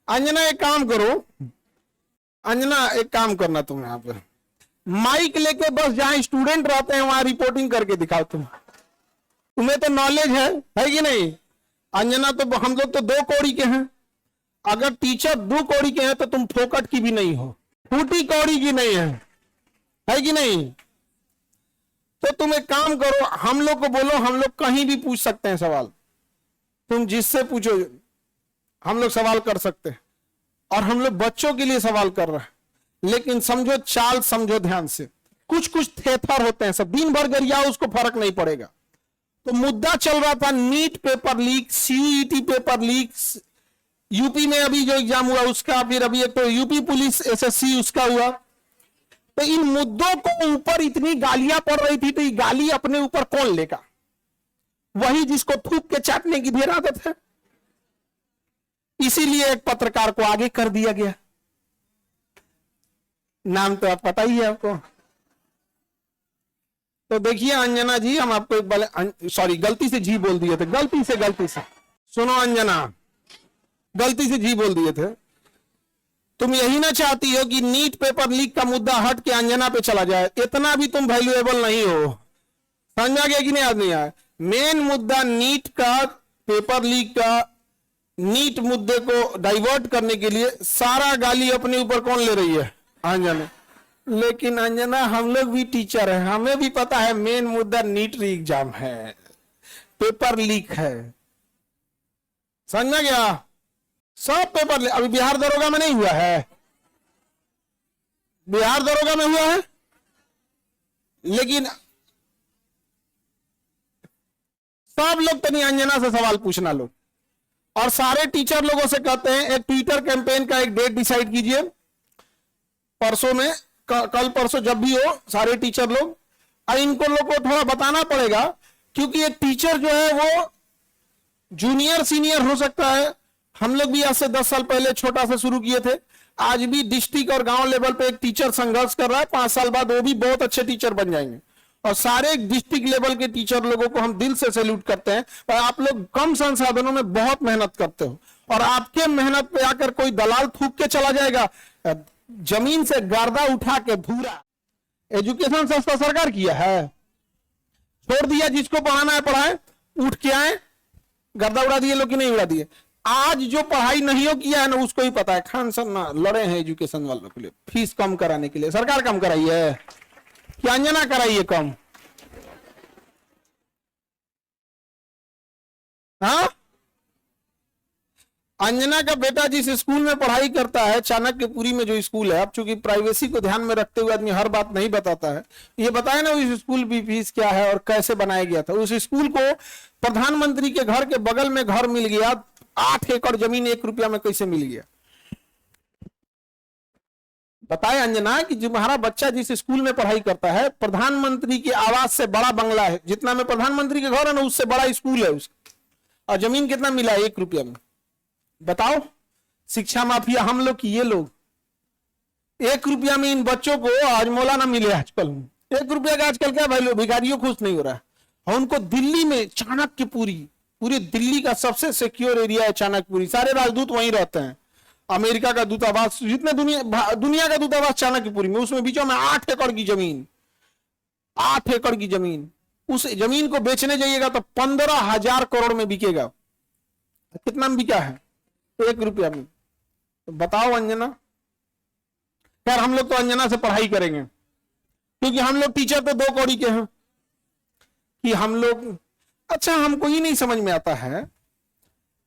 अंजना एक काम करो, अंजना एक काम करना, तुम यहाँ पे माइक लेके बस जहां स्टूडेंट रहते हैं वहां रिपोर्टिंग करके दिखाओ। तुम्हें तो नॉलेज है कि नहीं? अंजना तो हम लोग तो 2 कौड़ी के हैं, अगर टीचर 2 कौड़ी के हैं तो तुम फोकट की भी नहीं हो, फूटी कौड़ी की नहीं है कि नहीं? तो तुम एक काम करो, हम लोग को बोलो, हम लोग कहीं भी पूछ सकते हैं सवाल, तुम जिससे पूछो हम लोग सवाल कर सकते हैं, और हम लोग बच्चों के लिए सवाल कर रहे हैं। लेकिन समझो चाल, समझो ध्यान से, कुछ कुछ थेथर होते हैं, सब दिन भर गरियाओ उसको फर्क नहीं पड़ेगा। तो मुद्दा चल रहा था NEET paper leak, CUET paper leak, UP में अभी जो एग्जाम हुआ उसका, फिर अभी एक तो यूपी पुलिस एसएससी उसका हुआ। तो इन मुद्दों को ऊपर इतनी गालियां पड़ रही थी, तो ये गाली अपने ऊपर कौन लेगा? वही जिसको थूक के चाटने की ढेर आदत है। इसीलिए एक पत्रकार को आगे कर दिया गया। नाम तो आप पता ही है आपको। तो देखिए अंजना जी, हम आपको एक बार, सॉरी गलती से जी बोल दिए थे, गलती से सुनो अंजना, गलती से जी बोल दिए थे। तुम यही ना चाहती हो कि नीट पेपर लीक का मुद्दा हट के अंजना पे चला जाए? इतना भी तुम वैल्यूएबल नहीं हो, समझा गया कि नहीं? याद नहीं आया? मेन मुद्दा नीट का, पेपर लीक का, नीट मुद्दे को डाइवर्ट करने के लिए सारा गाली अपने ऊपर कौन ले रही है? अंजना। लेकिन अंजना हम लोग भी टीचर हैं, हमें भी पता है मेन मुद्दा नीट एग्जाम है, पेपर लीक है, समझ गया? सब पेपर अभी बिहार दरोगा में नहीं हुआ है, बिहार दरोगा में हुआ है, लेकिन सब लोग तो नहीं, अंजना से सवाल पूछना लोग, और सारे टीचर लोगों से कहते हैं एक ट्विटर कैंपेन का एक डेट डिसाइड कीजिए, परसों में, कल परसों जब भी हो, सारे टीचर लोग, और इनको लोग को थोड़ा बताना पड़ेगा, क्योंकि एक टीचर जो है वो जूनियर सीनियर हो सकता है। हम लोग भी आज से 10 साल पहले छोटा से शुरू किए थे, आज भी डिस्ट्रिक्ट और गांव लेवल पे एक टीचर संघर्ष कर रहा है, 5 साल बाद वो भी बहुत अच्छे टीचर बन जाएंगे। और सारे डिस्ट्रिक्ट लेवल के टीचर लोगों को हम दिल से सैल्यूट करते हैं, पर आप लोग कम संसाधनों में बहुत मेहनत करते हो, और आपके मेहनत पे आकर कोई दलाल थूक के चला जाएगा, जमीन से गर्दा उठा के धूरा। एजुकेशन सस्ता सरकार किया है, छोड़ दिया, जिसको पढ़ाना है पढ़ाए, उठ के आए, गर्दा उड़ा दिए लोग कि नहीं उड़ा दिए। आज जो पढ़ाई नहीं हो किया है ना, उसको ही पता है। खान सर ना लड़े हैं एजुकेशन वालों के लिए, फीस कम कराने के लिए। सरकार कम कराई है क्या? अंजना कराई है कम? हाँ, अंजना का बेटा जिस स्कूल में पढ़ाई करता है, चाणक्यपुरी में जो स्कूल है, अब चूंकि प्राइवेसी को ध्यान में रखते हुए आदमी हर बात नहीं बताता है, ये बताया ना उस स्कूल की फीस क्या है और कैसे बनाया गया था। उस स्कूल को प्रधानमंत्री के घर के बगल में घर मिल गया, 8 एकड़ जमीन 1 रुपया में कैसे मिल गया? बताए अंजना कि तुम्हारा बच्चा जिस स्कूल में पढ़ाई करता है, प्रधानमंत्री के आवास से बड़ा बंगला है, जितना में प्रधानमंत्री के घर है ना, उससे बड़ा स्कूल है उसका, और जमीन कितना मिला है? 1 रुपया में। बताओ, शिक्षा माफिया हम लोग की ये लोग, 1 रुपया में इन बच्चों को आज मौला ना मिले। आजकल 1 रुपया का आजकल क्या वैल्यू? भिखारियों खुश नहीं हो रहा है। और उनको दिल्ली में चाणक्यपुरी, पूरी दिल्ली का सबसे सिक्योर एरिया है चाणक्यपुरी, सारे राजदूत वहीं रहते हैं, अमेरिका का दूतावास, जितने दुनिया का दूतावास चाणक्यपुरी में, उसमें बीचों में 8 एकड़ की जमीन, 8 एकड़ की जमीन। उस जमीन को बेचने जाइएगा तो 15,000 करोड़ में बिकेगा। कितना में बिका है? 1 रुपया में। तो बताओ अंजना। खैर हम लोग तो अंजना से पढ़ाई करेंगे, क्योंकि हम लोग टीचर तो 2 कौड़ी के हैं कि हम लोग, अच्छा हमको ही नहीं समझ में आता है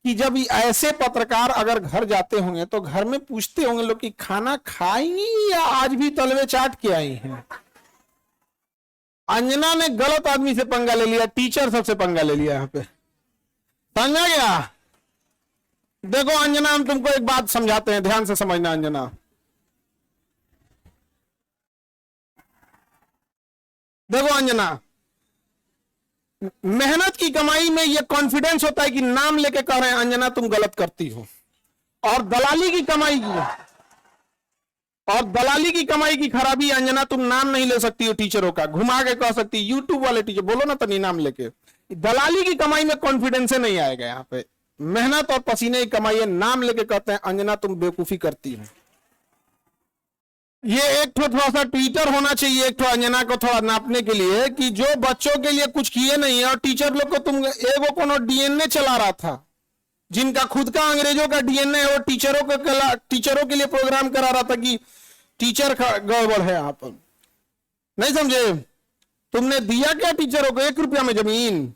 कि जब ऐसे पत्रकार अगर घर जाते होंगे तो घर में पूछते होंगे लोग कि खाना खाई या आज भी तलवे चाट के आई हैं। अंजना ने गलत आदमी से पंगा ले लिया, टीचर सबसे पंगा ले लिया यहाँ पे, समझा गया? देखो अंजना, हम तुमको एक बात समझाते हैं, ध्यान से समझना अंजना। देखो अंजना, मेहनत की कमाई में यह कॉन्फिडेंस होता है कि नाम लेके कह रहे हैं अंजना तुम गलत करती हो, और दलाली की कमाई की खराबी, अंजना तुम नाम नहीं ले सकती हो टीचरों का, घुमा के कह सकती, यूट्यूब वाले टीचर बोलो ना तनी नाम लेके। दलाली की कमाई में कॉन्फिडेंस नहीं आएगा यहाँ पे, मेहनत और पसीने की कमाई है, नाम लेके कहते हैं अंजना तुम बेवकूफी करती हो। ये एक थोड़ा सा ट्विटर होना चाहिए एक अंजना को थोड़ा नापने के लिए कि जो बच्चों के लिए कुछ किए नहीं है, और टीचर लोग को तुम एगो कोनो डीएनए चला रहा था, जिनका खुद का अंग्रेजों का डीएनए है, वो टीचरों के लिए प्रोग्राम करा रहा था कि टीचर गड़बड़ है यहाँ पर। नहीं समझे? तुमने दिया क्या टीचरों को? 1 रुपया में जमीन?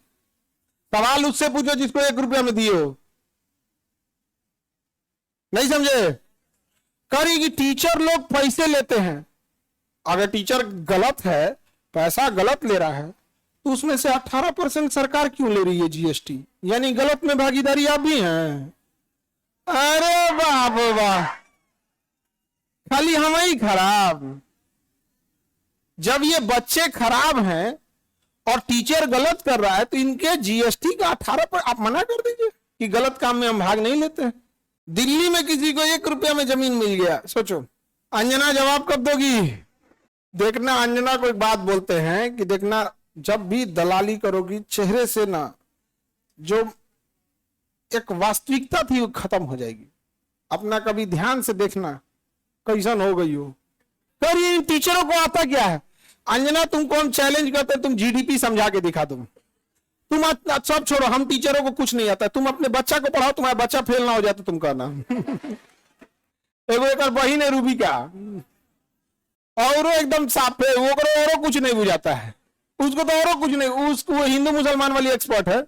सवाल उससे पूछो जिसको 1 रुपया में दिए हो। नहीं समझे? करेगी टीचर लोग पैसे लेते हैं। अगर टीचर गलत है, पैसा गलत ले रहा है, तो उसमें से 18% सरकार क्यों ले रही है जीएसटी? यानी गलत में भागीदारी आप भी हैं। अरे बाप वाह, खाली हम ही खराब। जब ये बच्चे खराब हैं और टीचर गलत कर रहा है, तो इनके जीएसटी का 18% आप मना कर दीजिए कि गलत काम में हम भाग नहीं लेते हैं। दिल्ली में किसी को 1 रुपया में जमीन मिल गया, सोचो अंजना जवाब कब दोगी? देखना, अंजना को एक बात बोलते हैं कि देखना, जब भी दलाली करोगी चेहरे से ना जो एक वास्तविकता थी वो खत्म हो जाएगी। अपना कभी ध्यान से देखना कैसन हो गई हो। पर ये टीचरों को आता क्या है? अंजना तुमको हम चैलेंज करते हैं, तुम जीडीपी समझा के दिखा दो। तुम सब छोड़ो, हम टीचरों को कुछ नहीं आता, तुम अपने बच्चा को पढ़ाओ, तुम्हारा बच्चा फेल ना हो जाए तो तुम कहना। एगो एक बहिन है रूबी का, और एकदम साफ है, वो करो और कुछ नहीं बुझाता है उसको, तो और कुछ नहीं, उसको हिंदू मुसलमान वाली एक्सपर्ट है।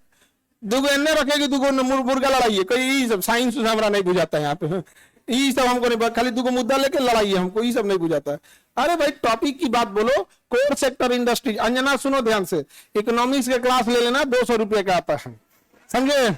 दुगो एन्ने रखेगी, दुगो मुर्गा लड़ाई है, सब साइंस हमारा नहीं बुझाता है यहाँ पे, ये सब हमको नहीं, खाली दुगो मुद्दा लेके लड़ाई है, हमको ये सब नहीं बुझाता है। अरे भाई टॉपिक की बात बोलो। कोर सेक्टर इंडस्ट्री, अंजना सुनो ध्यान से, इकोनॉमिक्स के क्लास ले लेना, 200 रुपये का आता है, समझे?